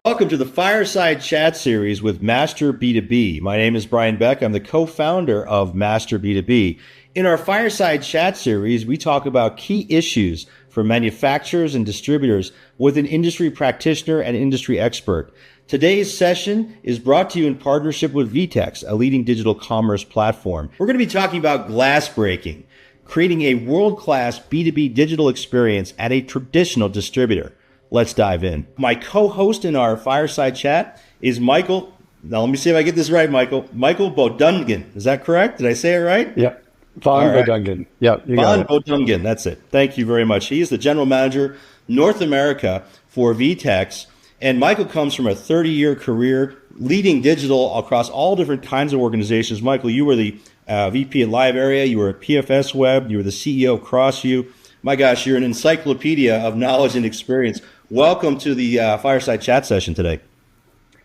Welcome to the Fireside Chat series with Master B2B. My name is Brian Beck. I'm the co-founder of Master B2B. In our Fireside Chat series, we talk about key issues for manufacturers and distributors with an industry practitioner and industry expert. Today's session is brought to you in partnership with VTEX, a leading digital commerce platform. We're going to be talking about glass breaking, creating a world-class B2B digital experience at a traditional distributor. Let's dive in. My co-host in our Fireside Chat is Michael. Now, let me see if I get this right, Michael. Michael Bodungen. Is that correct? Did I say it right? Yep. Bodungen. Yep. You got it. Bodungen. That's it. Thank you very much. He is the general manager, North America for VTEX. And Michael comes from a 30-year career leading digital across all different kinds of organizations. Michael, you were the VP at Live Area. You were at PFS Web. You were the CEO of CrossView. My gosh, you're an encyclopedia of knowledge and experience. Welcome to the Fireside Chat session today.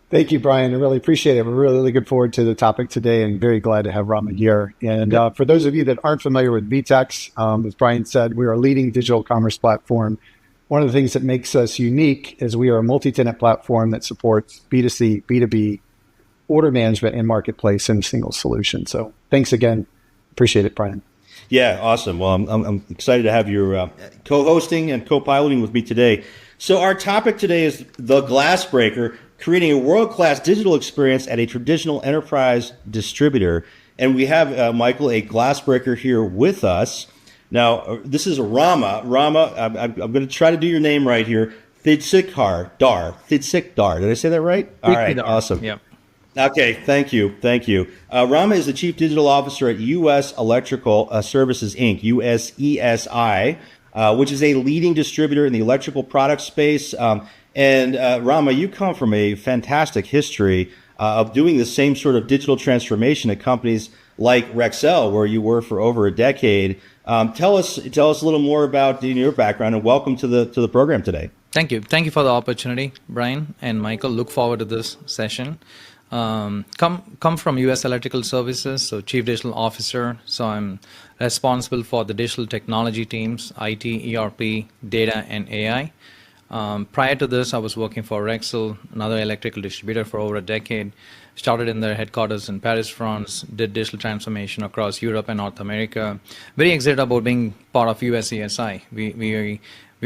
Thank you, Brian. I really appreciate it. We're really looking forward to the topic today and very glad to have Rama here. And for those of you that aren't familiar with VTEX, as Brian said, we are a leading digital commerce platform. One of the things that makes us unique is we are a multi-tenant platform that supports B2C, B2B, order management, and marketplace in a single solution. So thanks again. Appreciate it, Brian. Yeah, awesome. Well, I'm excited to have your co-hosting and co-piloting with me today. So our topic today is the glass breaker, creating a world-class digital experience at a traditional enterprise distributor. And we have, Michael, a glass breaker here with us. Now, this is Rama. Rama, I'm going to try to do your name right here. Theekshidar. Did I say that right? All right, awesome. Yeah. Okay, thank you. Rama is the Chief Digital Officer at US Electrical Services, Inc., USESI, which is a leading distributor in the electrical product space. And Rama, you come from a fantastic history of doing the same sort of digital transformation at companies like Rexel, where you were for over a decade. Tell us a little more about your background, and welcome to the program today. Thank you for the opportunity, Brian and Michael. Look forward to this session. Come from US Electrical Services, so Chief Digital Officer. So I'm responsible for the digital technology teams, IT, ERP, data, and AI. Prior to this, I was working for Rexel, another electrical distributor, for over a decade. Started in their headquarters in Paris, France, did digital transformation across Europe and North America. Very excited about being part of USESI. We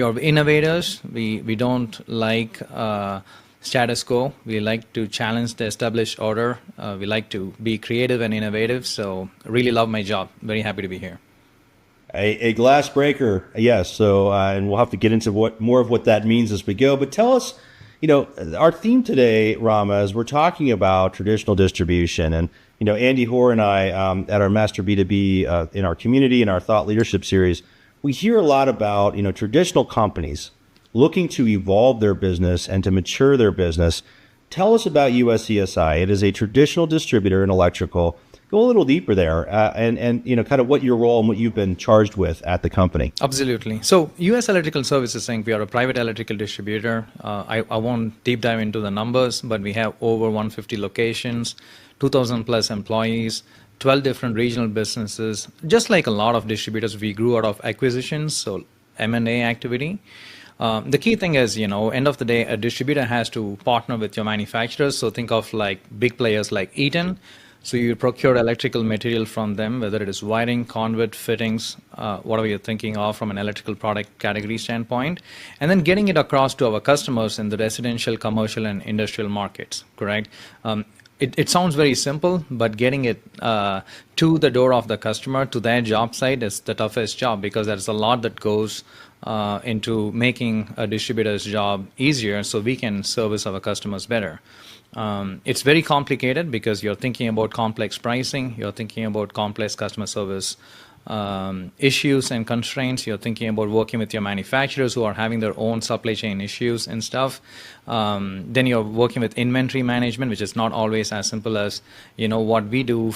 are innovators. We don't like status quo. We like to challenge the established order. We like to be creative and innovative. So really love my job. Very happy to be here. A glass breaker, yes. So, and we'll have to get into more of what that means as we go. But tell us, our theme today, Rama, is we're talking about traditional distribution. And, Andy Hoare and I, at our Master B2B, in our community, in our thought leadership series, we hear a lot about, traditional companies looking to evolve their business and to mature their business. Tell us about USESI. It is a traditional distributor in electrical. Go a little deeper there, and kind of what your role and what you've been charged with at the company. Absolutely. So US Electrical Services Inc., we are a private electrical distributor. I won't deep dive into the numbers, but we have over 150 locations, 2,000 plus employees, 12 different regional businesses. Just like a lot of distributors, we grew out of acquisitions, so M&A activity. The key thing is, end of the day, a distributor has to partner with your manufacturers. So think of like big players like Eaton. So you procure electrical material from them, whether it is wiring, conduit, fittings, whatever you're thinking of from an electrical product category standpoint, and then getting it across to our customers in the residential, commercial, and industrial markets, correct? It sounds very simple, but getting it to the door of the customer, to their job site, is the toughest job, because there's a lot that goes into making a distributor's job easier so we can service our customers better. It's very complicated because you're thinking about complex pricing, you're thinking about complex customer service issues and constraints. You're thinking about working with your manufacturers who are having their own supply chain issues and stuff. Then you're working with inventory management, which is not always as simple as, what we do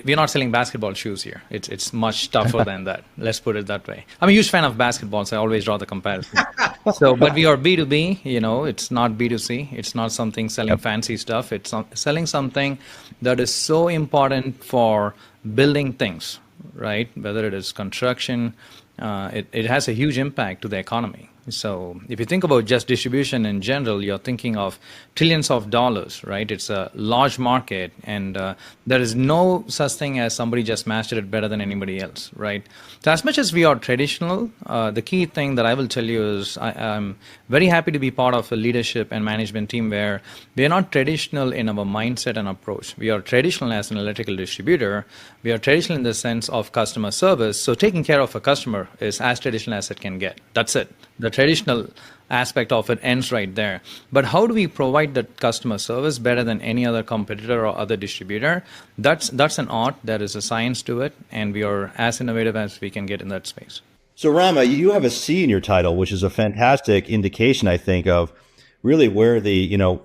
we're not selling basketball shoes here. It's much tougher than that. Let's put it that way. I'm a huge fan of basketball, so I always draw the comparison. But we are B2B, it's not B2C. It's not something selling fancy stuff. It's selling something that is so important for building things, right? Whether it is construction, it has a huge impact to the economy. So if you think about just distribution in general, you're thinking of trillions of dollars, right? It's a large market, and there is no such thing as somebody just mastered it better than anybody else, right? So as much as we are traditional, the key thing that I will tell you is I'm very happy to be part of a leadership and management team where we are not traditional in our mindset and approach. We are traditional as an electrical distributor. We are traditional in the sense of customer service. So taking care of a customer is as traditional as it can get. That's it. The traditional aspect of it ends right there. But how do we provide that customer service better than any other competitor or other distributor? That's an art. There is a science to it, and we are as innovative as we can get in that space. So Rama, you have a C in your title, which is a fantastic indication, I think, of really where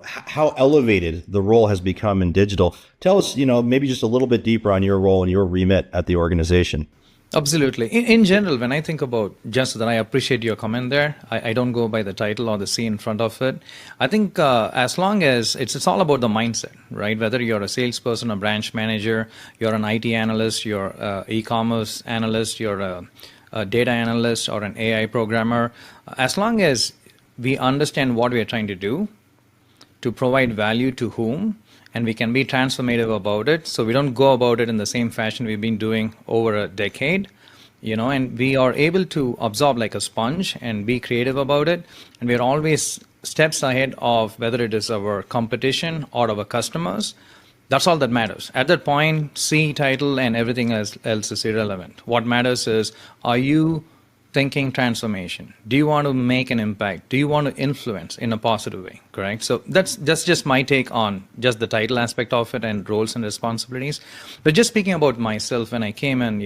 how elevated the role has become in digital. Tell us, maybe just a little bit deeper on your role and your remit at the organization. Absolutely. In general, when I think about, just that I appreciate your comment there, I don't go by the title or the C in front of it. I think as long as it's all about the mindset, right? Whether you're a salesperson, a branch manager, you're an IT analyst, you're an e-commerce analyst, you're a data analyst or an AI programmer, as long as we understand what we are trying to do, to provide value to whom, and we can be transformative about it. So we don't go about it in the same fashion we've been doing over a decade, and we are able to absorb like a sponge and be creative about it. And we're always steps ahead of whether it is our competition or our customers. That's all that matters. At that point, C title and everything else is irrelevant. What matters is, are you thinking transformation? Do you want to make an impact? Do you want to influence in a positive way? Correct. So that's just my take on just the title aspect of it and roles and responsibilities. But just speaking about myself, when I came in,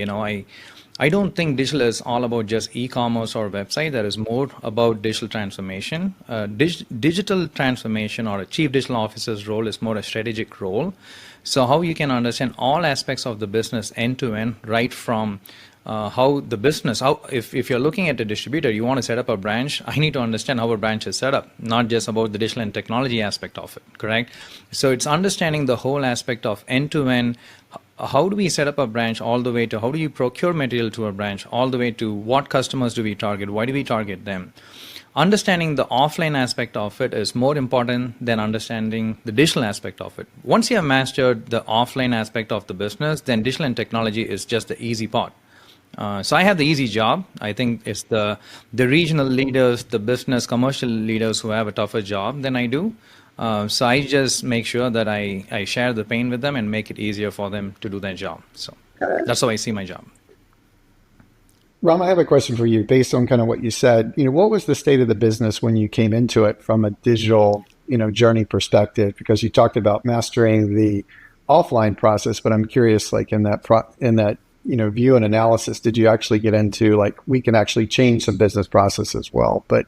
I don't think digital is all about just e-commerce or website. There is more about digital transformation. Digital transformation or a chief digital officer's role is more a strategic role. So how you can understand all aspects of the business end to end, right from if you're looking at a distributor, you want to set up a branch, I need to understand how a branch is set up, not just about the digital and technology aspect of it, correct? So it's understanding the whole aspect of end-to-end. How do we set up a branch, all the way to how do you procure material to a branch, all the way to what customers do we target, why do we target them? Understanding the offline aspect of it is more important than understanding the digital aspect of it. Once you have mastered the offline aspect of the business, then digital and technology is just the easy part. So I have the easy job. I think it's the regional leaders, the business commercial leaders who have a tougher job than I do. So I just make sure that I share the pain with them and make it easier for them to do their job. So that's how I see my job. Ram, I have a question for you based on kind of what you said. What was the state of the business when you came into it from a digital, journey perspective? Because you talked about mastering the offline process, but I'm curious, like in that view and analysis, did you actually get into like, we can actually change some business process as well? But,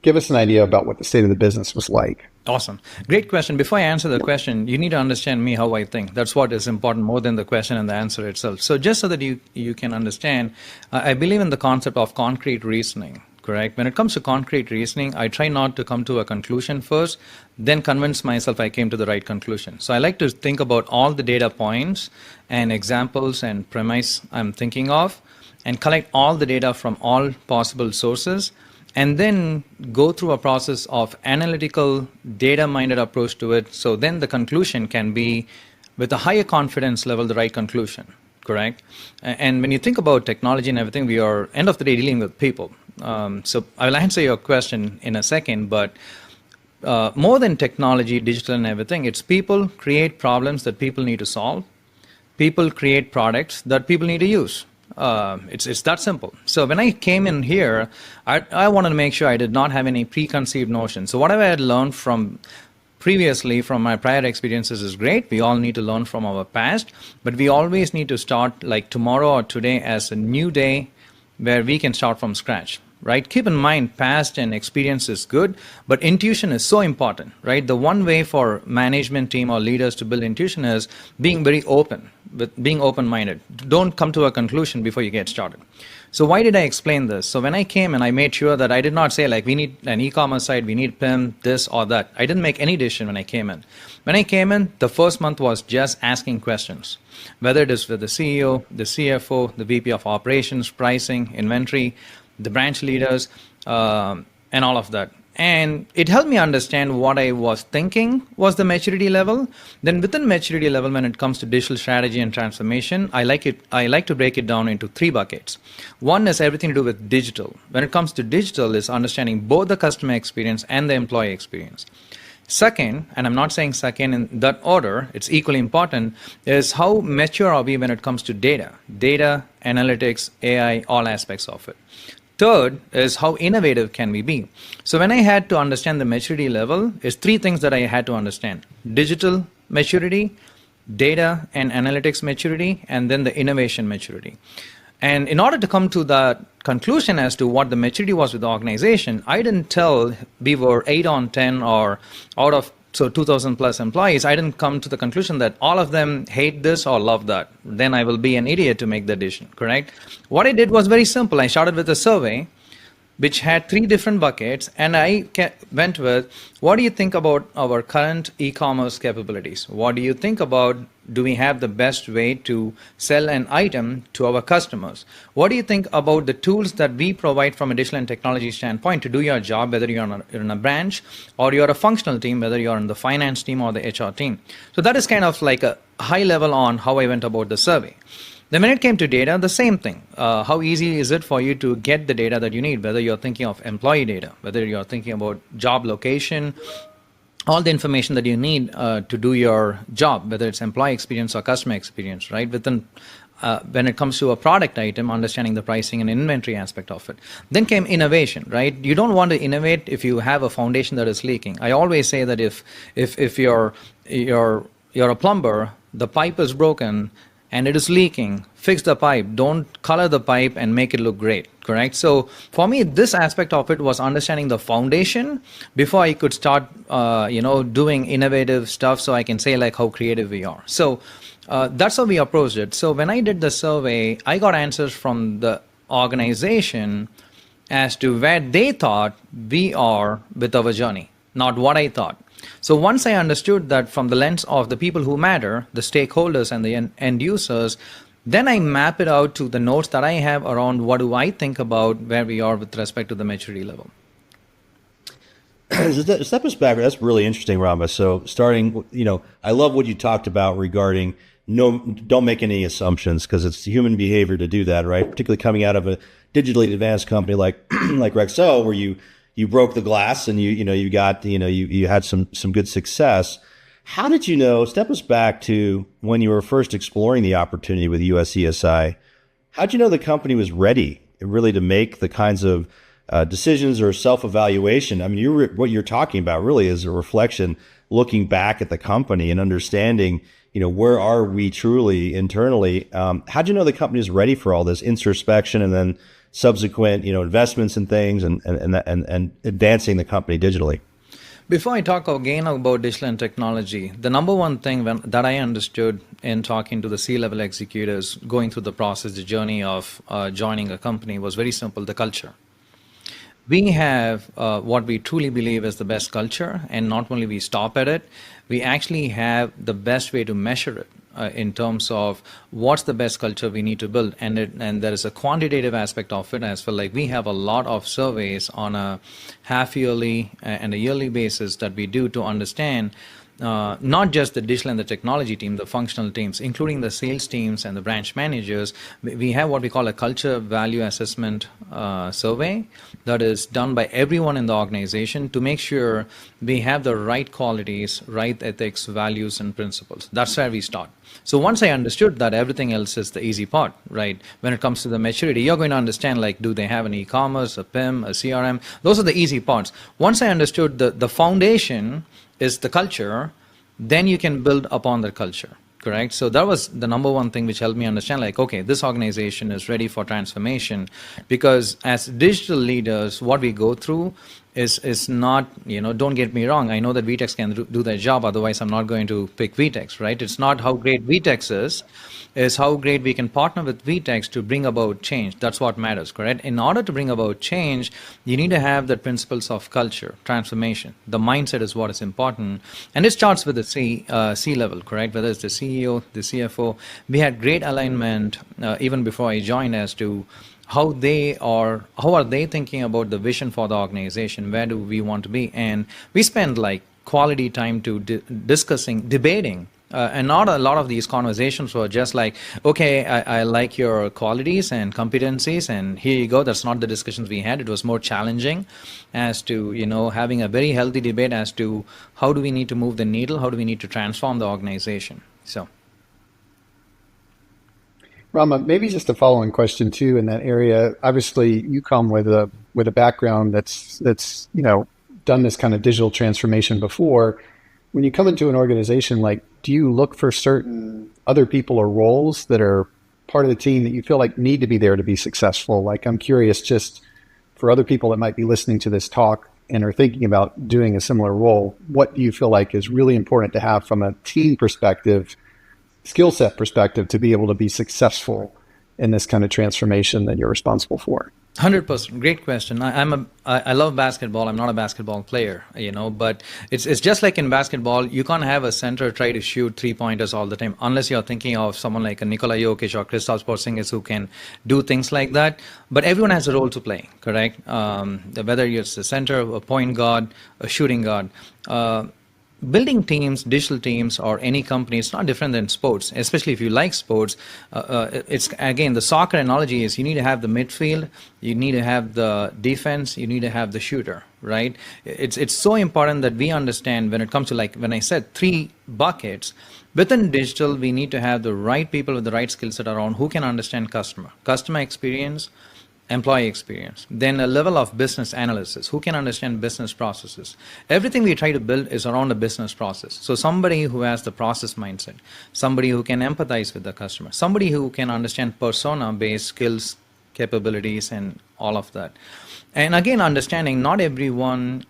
give us an idea about what the state of the business was like. Awesome. Great question. Before I answer the question, you need to understand me, how I think. That's what is important more than the question and the answer itself. So just so that you can understand, I believe in the concept of concrete reasoning. Correct. When it comes to concrete reasoning, I try not to come to a conclusion first, then convince myself I came to the right conclusion. So I like to think about all the data points and examples and premise I'm thinking of, and collect all the data from all possible sources, and then go through a process of analytical, data-minded approach to it. So then the conclusion can be, with a higher confidence level, the right conclusion. Correct. And when you think about technology and everything, we are, end of the day, dealing with people. So I will answer your question in a second, but more than technology, digital and everything, it's people create problems that people need to solve. People create products that people need to use. It's that simple. So when I came in here, I wanted to make sure I did not have any preconceived notions. So whatever I had learned from previously from my prior experiences is great. We all need to learn from our past, but we always need to start like tomorrow or today as a new day where we can start from scratch. Right? Keep in mind, past and experience is good, but intuition is so important, right? The one way for management team or leaders to build intuition is being very open, with being open-minded. Don't come to a conclusion before you get started. So why did I explain this? So when I came and I made sure that I did not say like, we need an e-commerce site, we need PIM, this or that. I didn't make any decision when I came in. When I came in, the first month was just asking questions, whether it is with the CEO, the CFO, the VP of operations, pricing, inventory, the branch leaders. and all of that. And it helped me understand what I was thinking was the maturity level. Then within maturity level, when it comes to digital strategy and transformation, I like to break it down into 3 buckets. One is everything to do with digital. When it comes to digital, is understanding both the customer experience and the employee experience. Second, and I'm not saying second in that order, it's equally important, is how mature are we when it comes to data, analytics, AI, all aspects of it. Third is how innovative can we be. So when I had to understand the maturity level, is 3 things that I had to understand: digital maturity, data and analytics maturity, and then the innovation maturity. And in order to come to that conclusion as to what the maturity was with the organization, I didn't tell we were 8 on 10 or out of 2,000 plus employees. I didn't come to the conclusion that all of them hate this or love that. Then I will be an idiot to make the decision, correct? What I did was very simple. I started with a survey which had 3 different buckets, and I went with, what do you think about our current e-commerce capabilities? What do you think about, do we have the best way to sell an item to our customers? What do you think about the tools that we provide from a digital and technology standpoint to do your job, whether you're in a branch or you're a functional team, whether you're in the finance team or the HR team? So that is kind of like a high level on how I went about the survey. Then when it came to data, the same thing. How easy is it for you to get the data that you need, whether you're thinking of employee data, whether you're thinking about job location, all the information that you need to do your job, whether it's employee experience or customer experience, right? When it comes to a product item, understanding the pricing and inventory aspect of it. Then came innovation, right? You don't want to innovate if you have a foundation that is leaking. I always say that if you're a plumber, the pipe is broken and it is leaking, fix the pipe. Don't color the pipe and make it look great, correct? So for me, this aspect of it was understanding the foundation before I could start, doing innovative stuff, so I can say like how creative we are. So that's how we approached it. So when I did the survey, I got answers from the organization as to where they thought we are with our journey, not what I thought. So once I understood that from the lens of the people who matter, the stakeholders and the end users, then I map it out to the notes that I have around what do I think about where we are with respect to the maturity level. Step us back. That's really interesting, Rama. So starting, I love what you talked about regarding don't make any assumptions, because it's human behavior to do that, right? Particularly coming out of a digitally advanced company like Rexel, where you broke the glass and you had some good success. How did you know? Step us back to when you were first exploring the opportunity with USESI. How did you know the company was ready really to make the kinds of decisions or self-evaluation? I mean, what you're talking about really is a reflection, looking back at the company and understanding, where are we truly internally? How did you know the company is ready for all this introspection and then subsequent, investments in things and advancing the company digitally? Before I talk again about digital and technology, the number one thing that I understood in talking to the C-level executives, going through the process, the journey of joining a company, was very simple: the culture. We have what we truly believe is the best culture, and not only we stop at it, we actually have the best way to measure it. In terms of what's the best culture we need to build, and there is a quantitative aspect of it as well. Like, we have a lot of surveys on a half-yearly and a yearly basis that we do to understand not just the digital and the technology team, the functional teams, including the sales teams and the branch managers. We have what we call a culture value assessment survey that is done by everyone in the organization to make sure we have the right qualities, right ethics, values, and principles. That's where we start. So once I understood that, everything else is the easy part, right? When it comes to the maturity, you're going to understand, like, do they have an e-commerce, a PIM, a CRM? Those are the easy parts. Once I understood the foundation is the culture, then you can build upon the culture, correct? So that was the number one thing which helped me understand, like, okay, this organization is ready for transformation. Because as digital leaders, what we go through is not, don't get me wrong, I know that VTEX can do their job, otherwise I'm not going to pick VTEX, right? It's not how great VTEX is how great we can partner with VTEX to bring about change. That's what matters, correct? In order to bring about change, you need to have the principles of culture, transformation. The mindset is what is important. And it starts with the C-level, correct? Whether it's the CEO, the CFO. We had great alignment even before I joined as to how are they thinking about the vision for the organization? Where do we want to be? And we spend like quality time to debating. And not a lot of these conversations were just like, okay, I like your qualities and competencies, and here you go. That's not the discussions we had. It was more challenging as to, having a very healthy debate as to how do we need to move the needle, how do we need to transform the organization. So, Rama, maybe just a following question too in that area. Obviously, you come with a background that's done this kind of digital transformation before. When you come into an organization, like, do you look for certain other people or roles that are part of the team that you feel like need to be there to be successful? Like, I'm curious, just for other people that might be listening to this talk and are thinking about doing a similar role, what do you feel like is really important to have from a team perspective, skill set perspective, to be able to be successful in this kind of transformation that you're responsible for? 100%. Great question. I love basketball. I'm not a basketball player, but it's just like in basketball, you can't have a center try to shoot 3-pointers all the time unless you're thinking of someone like a Nikola Jokic or Kristaps Porzingis who can do things like that. But everyone has a role to play, correct? Whether it's a center, a point guard, a shooting guard. Building teams, digital teams, or any company, it's not different than sports, especially if you like sports. It's, again, the soccer analogy is you need to have the midfield, you need to have the defense, you need to have the shooter, right? It's so important that we understand when it comes to, like, when I said 3 buckets, within digital, we need to have the right people with the right skill set around who can understand customer experience, employee experience, then a level of business analysis, who can understand business processes. Everything we try to build is around a business process. So somebody who has the process mindset, somebody who can empathize with the customer, somebody who can understand persona-based skills, capabilities, and all of that. And again, understanding not everyone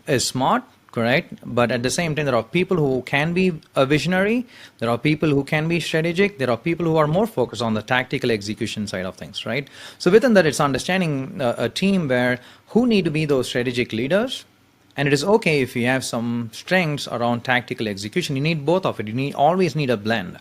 is smart, correct? But at the same time, there are people who can be a visionary. There are people who can be strategic. There are people who are more focused on the tactical execution side of things, right? So within that, it's understanding a team where who need to be those strategic leaders. And it is okay if you have some strengths around tactical execution. You need both of it. You always need a blend.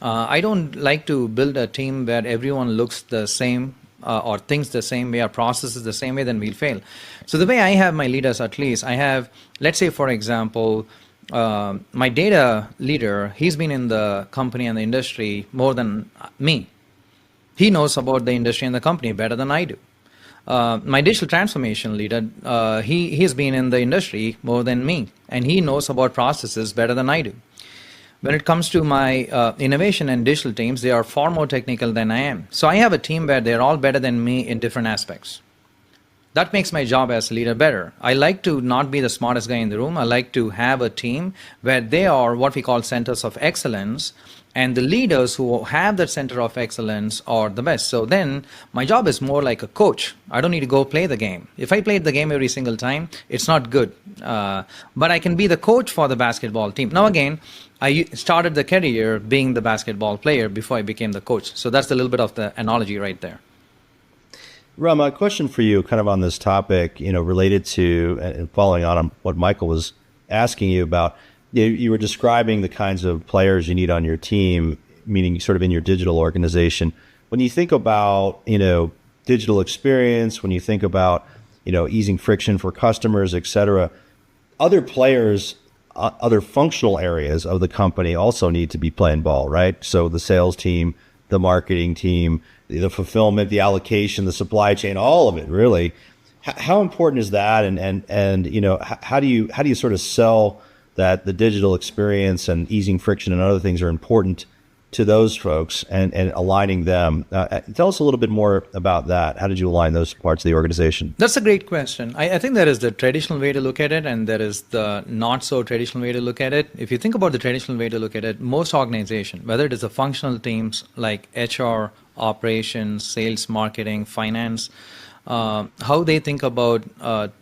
I don't like to build a team where everyone looks the same or thinks the same way or processes the same way, then we'll fail. So the way I have my leaders, at least, I have, let's say, for example, my data leader, he's been in the company and the industry more than me. He knows about the industry and the company better than I do. My digital transformation leader, he's been in the industry more than me, and he knows about processes better than I do. When it comes to my innovation and digital teams, they are far more technical than I am. So I have a team where they're all better than me in different aspects. That makes my job as a leader better. I like to not be the smartest guy in the room. I like to have a team where they are what we call centers of excellence, and the leaders who have that center of excellence are the best. So then my job is more like a coach. I don't need to go play the game. If I played the game every single time, it's not good. But I can be the coach for the basketball team. Now again, I started the career being the basketball player before I became the coach. So that's a little bit of the analogy right there. Rama, a question for you kind of on this topic, related to and following on what Michael was asking you about. You were describing the kinds of players you need on your team, meaning sort of in your digital organization. When you think about, digital experience, when you think about, easing friction for customers, et cetera, other players, other functional areas of the company also need to be playing ball, right? So the sales team, the marketing team, the fulfillment, the allocation, the supply chain, all of it, really. How important is that? And how do you sort of sell that the digital experience and easing friction and other things are important to those folks and aligning them? Tell us a little bit more about that. How did you align those parts of the organization? That's a great question. I think there is the traditional way to look at it, and there is the not so traditional way to look at it. If you think about the traditional way to look at it, most organizations, whether it is the functional teams like HR, operations, sales, marketing, finance, how they think about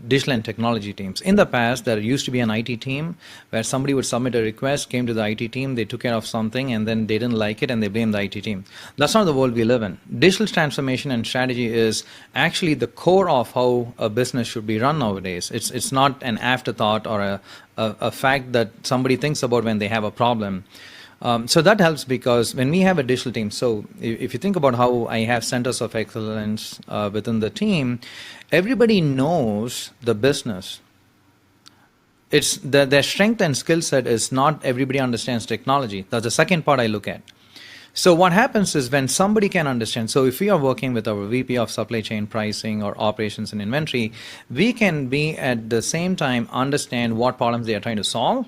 digital and technology teams. In the past, there used to be an IT team where somebody would submit a request, came to the IT team, they took care of something, and then they didn't like it and they blamed the IT team. That's not the world we live in. Digital transformation and strategy is actually the core of how a business should be run nowadays. It's not an afterthought or a fact that somebody thinks about when they have a problem. So that helps because when we have a digital team, so if you think about how I have centers of excellence within the team, everybody knows the business. It's their strength and skill set is not everybody understands technology. That's the second part I look at. So what happens is when somebody can understand, so if we are working with our VP of supply chain pricing or operations and inventory, we can be at the same time understand what problems they are trying to solve.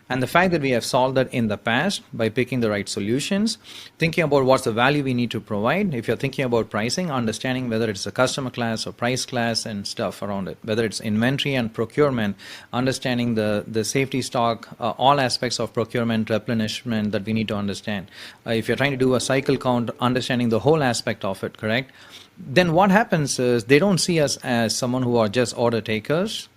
And the fact that we have solved that in the past by picking the right solutions, thinking about what's the value we need to provide. If you're thinking about pricing, understanding whether it's a customer class or price class and stuff around it, whether it's inventory and procurement, understanding the safety stock, all aspects of procurement, replenishment that we need to understand. If you're trying to do a cycle count, understanding the whole aspect of it, correct? Then what happens is they don't see us as someone who are just order takers.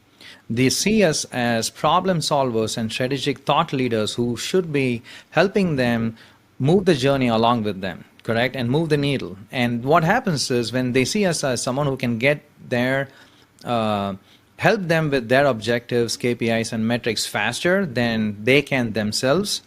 They see us as problem solvers and strategic thought leaders who should be helping them move the journey along with them, correct? And move the needle. And what happens is when they see us as someone who can get their, help them with their objectives, KPIs, and metrics faster than they can themselves,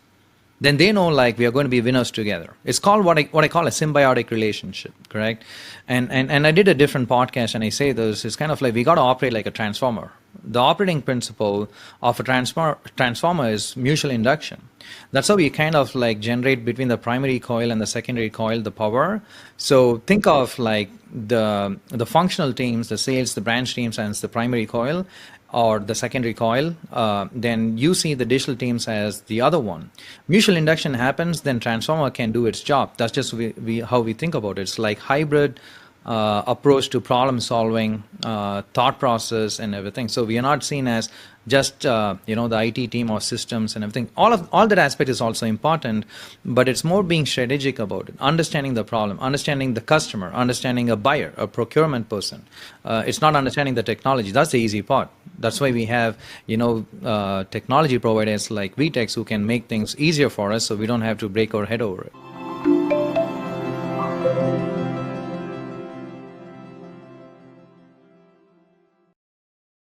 then they know like we are going to be winners together. It's called what I call a symbiotic relationship, correct? And I did a different podcast and I say this, it's kind of like we got to operate like a transformer. The operating principle of a transformer is mutual induction. That's how we kind of like generate between the primary coil and the secondary coil the power. So think of like the functional teams, the sales, the branch teams, and the primary coil or the secondary coil, then you see the digital teams as the other one. Mutual induction happens, then transformer can do its job. That's just how we think about it. It's like hybrid approach to problem solving, thought process and everything. So we are not seen as just the IT team or systems and everything. All that aspect is also important, but it's more being strategic about it, understanding the problem, understanding the customer, understanding a buyer, a procurement person. It's not understanding the technology. That's the easy part. That's why we have technology providers like VTEX who can make things easier for us, so we don't have to break our head over it.